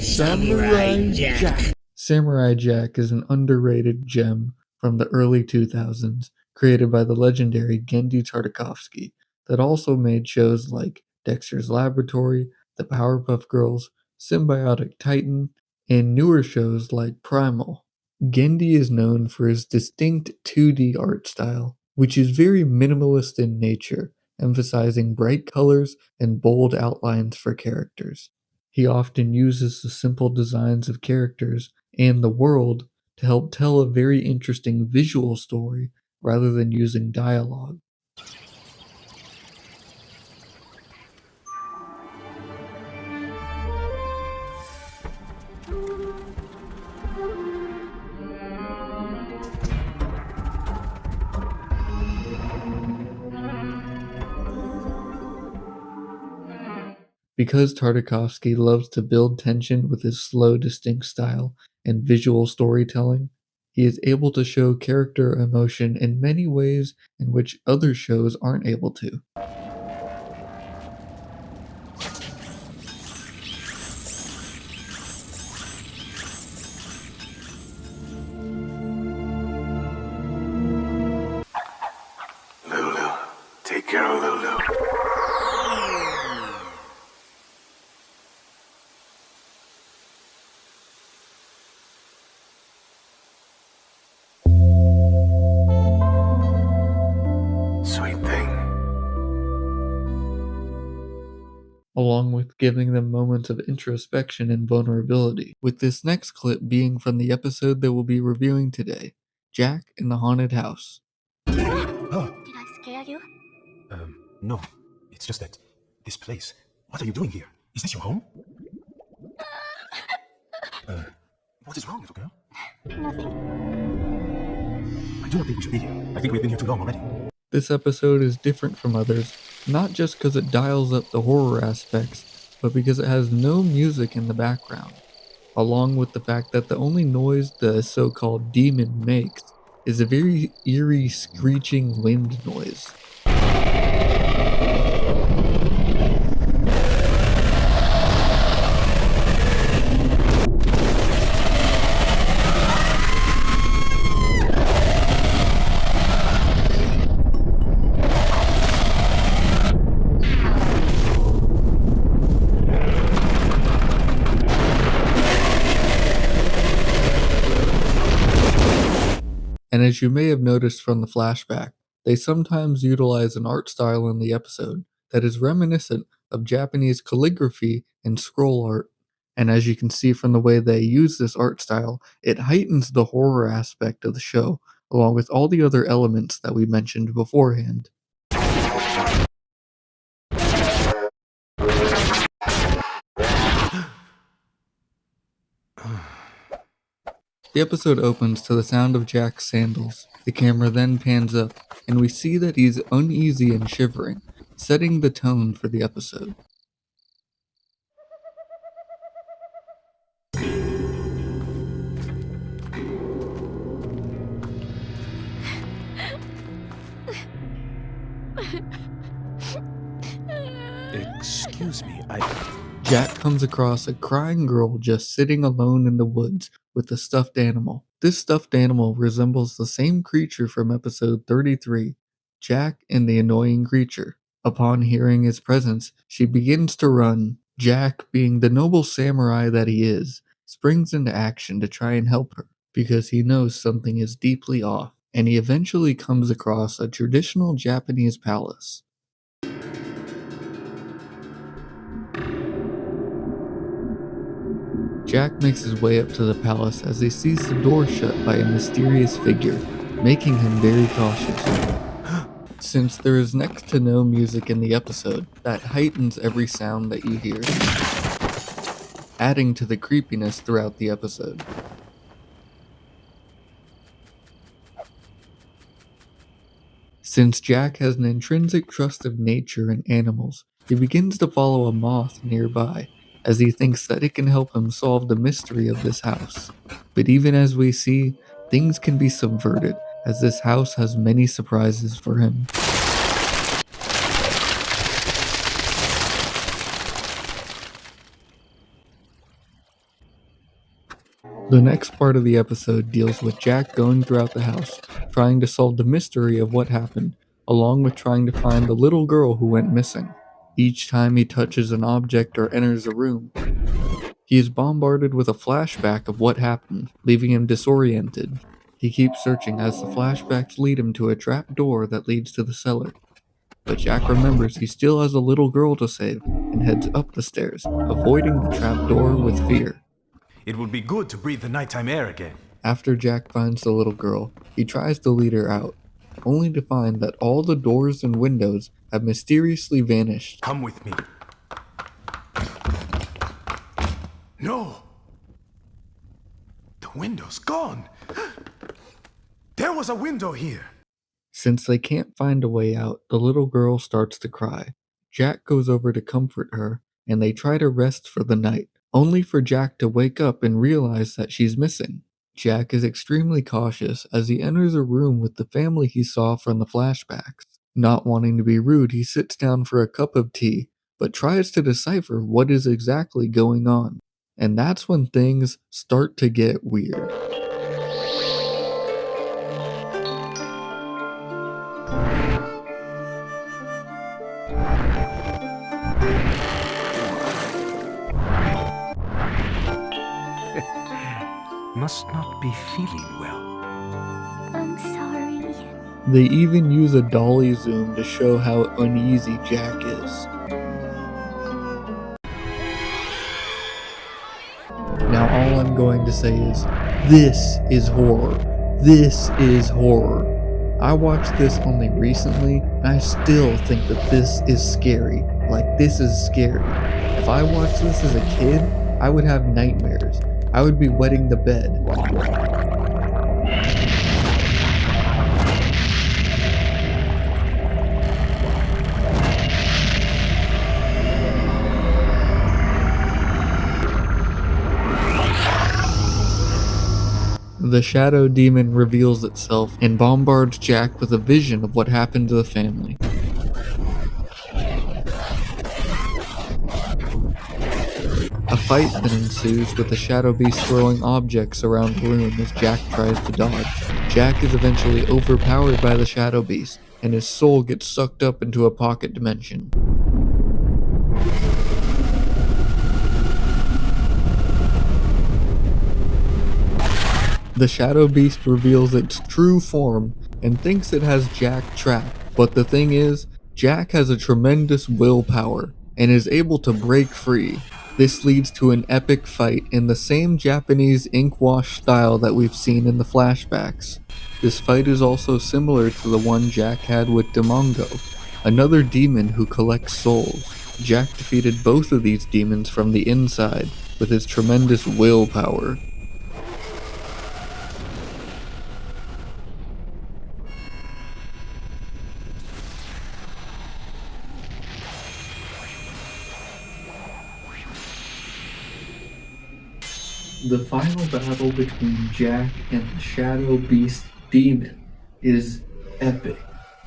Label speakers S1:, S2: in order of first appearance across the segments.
S1: Samurai Jack. Samurai Jack is an underrated gem from the early 2000s, created by the legendary Genndy Tartakovsky, that also made shows like Dexter's Laboratory, The Powerpuff Girls, Symbiotic Titan, and newer shows like Primal. Genndy is known for his distinct 2D art style, which is very minimalist in nature, emphasizing bright colors and bold outlines for characters. He often uses the simple designs of characters and the world to help tell a very interesting visual story rather than using dialogue. Because Tartakovsky loves to build tension with his slow, distinct style and visual storytelling, he is able to show character emotion in many ways in which other shows aren't able to.
S2: Lulu, take care of Lulu. Sweet thing.
S1: Along with giving them moments of introspection and vulnerability, with this next clip being from the episode that we'll be reviewing today, Jack in the Haunted House.
S3: Did I scare you?
S4: No. It's just that this place. What are you doing here? Is this your home? What is wrong, little girl?
S3: Nothing.
S4: I do not think we should be here. I think we've been here too long already.
S1: This episode is different from others, not just because it dials up the horror aspects, but because it has no music in the background, along with the fact that the only noise the so-called demon makes is a very eerie screeching wind noise. And as you may have noticed from the flashback, they sometimes utilize an art style in the episode that is reminiscent of Japanese calligraphy and scroll art. And as you can see from the way they use this art style, it heightens the horror aspect of the show, along with all the other elements that we mentioned beforehand. The episode opens to the sound of Jack's sandals. The camera then pans up, and we see that he's uneasy and shivering, setting the tone for the episode.
S4: Excuse me,
S1: Jack comes across a crying girl just sitting alone in the woods with a stuffed animal. This stuffed animal resembles the same creature from episode 33, Jack and the Annoying Creature. Upon hearing his presence, she begins to run. Jack, being the noble samurai that he is, springs into action to try and help her, because he knows something is deeply off, and he eventually comes across a traditional Japanese palace. Jack makes his way up to the palace as he sees the door shut by a mysterious figure, making him very cautious. Since there is next to no music in the episode, that heightens every sound that you hear, adding to the creepiness throughout the episode. Since Jack has an intrinsic trust of nature and animals, he begins to follow a moth nearby, as he thinks that it can help him solve the mystery of this house. But even as we see, things can be subverted, as this house has many surprises for him. The next part of the episode deals with Jack going throughout the house, trying to solve the mystery of what happened, along with trying to find the little girl who went missing. Each time he touches an object or enters a room, he is bombarded with a flashback of what happened, leaving him disoriented. He keeps searching as the flashbacks lead him to a trap door that leads to the cellar. But Jack remembers he still has a little girl to save and heads up the stairs, avoiding the trap door with fear.
S4: It would be good to breathe the nighttime air again.
S1: After Jack finds the little girl, he tries to lead her out, only to find that all the doors and windows have mysteriously vanished.
S4: Come with me. No! The window's gone! There was a window here!
S1: Since they can't find a way out, the little girl starts to cry. Jack goes over to comfort her, and they try to rest for the night, only for Jack to wake up and realize that she's missing. Jack is extremely cautious as he enters a room with the family he saw from the flashbacks. Not wanting to be rude, he sits down for a cup of tea, but tries to decipher what is exactly going on. And that's when things start to get weird.
S4: Must not be feeling well.
S3: I'm sorry.
S1: They even use a dolly zoom to show how uneasy Jack is. Now all I'm going to say is, this is horror. This is horror. I watched this only recently, and I still think that this is scary. Like, this is scary. If I watched this as a kid, I would have nightmares. I would be wetting the bed. The shadow demon reveals itself and bombards Jack with a vision of what happened to the family. A fight then ensues with the shadow beast throwing objects around the room as Jack tries to dodge. Jack is eventually overpowered by the shadow beast, and his soul gets sucked up into a pocket dimension. The shadow beast reveals its true form and thinks it has Jack trapped, but the thing is, Jack has a tremendous willpower and is able to break free. This leads to an epic fight in the same Japanese ink wash style that we've seen in the flashbacks. This fight is also similar to the one Jack had with Demongo, another demon who collects souls. Jack defeated both of these demons from the inside with his tremendous willpower. The final battle between Jack and the Shadow Beast Demon is epic.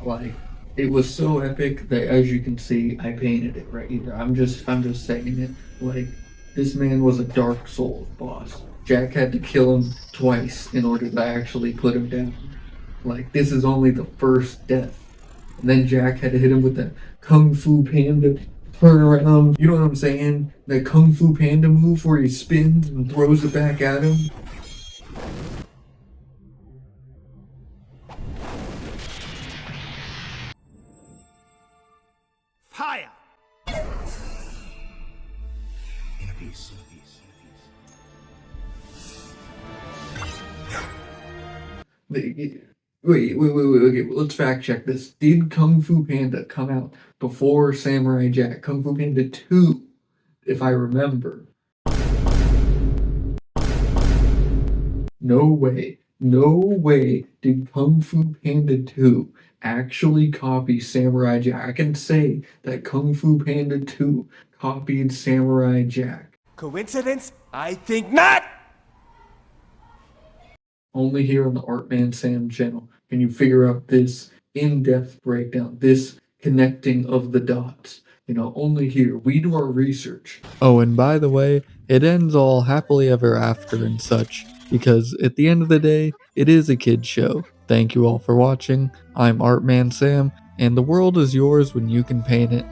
S1: Like, it was so epic that, as you can see, I painted it right here. I'm just saying it. Like, this man was a Dark Souls boss. Jack had to kill him twice in order to actually put him down. Like, this is only the first death. And then Jack had to hit him with that Kung Fu Panda turn around. You know what I'm saying? That Kung Fu Panda move where he spins and throws it back at him.
S4: Fire! Inner peace, inner peace, inner peace.
S1: Wait, okay, let's fact check this. Did Kung Fu Panda come out before Samurai Jack? Kung Fu Panda 2, if I remember. No way did Kung Fu Panda 2 actually copy Samurai Jack. I can say that Kung Fu Panda 2 copied Samurai Jack.
S5: Coincidence? I think not!
S1: Only here on the Artman Sam channel can you figure out this in-depth breakdown, this connecting of the dots. You know, only here. We do our research. Oh, and by the way, It ends all happily ever after and such, because at the end of the day, it is a kid's show. Thank you all for watching. I'm Artman Sam, and the world is yours when you can paint it.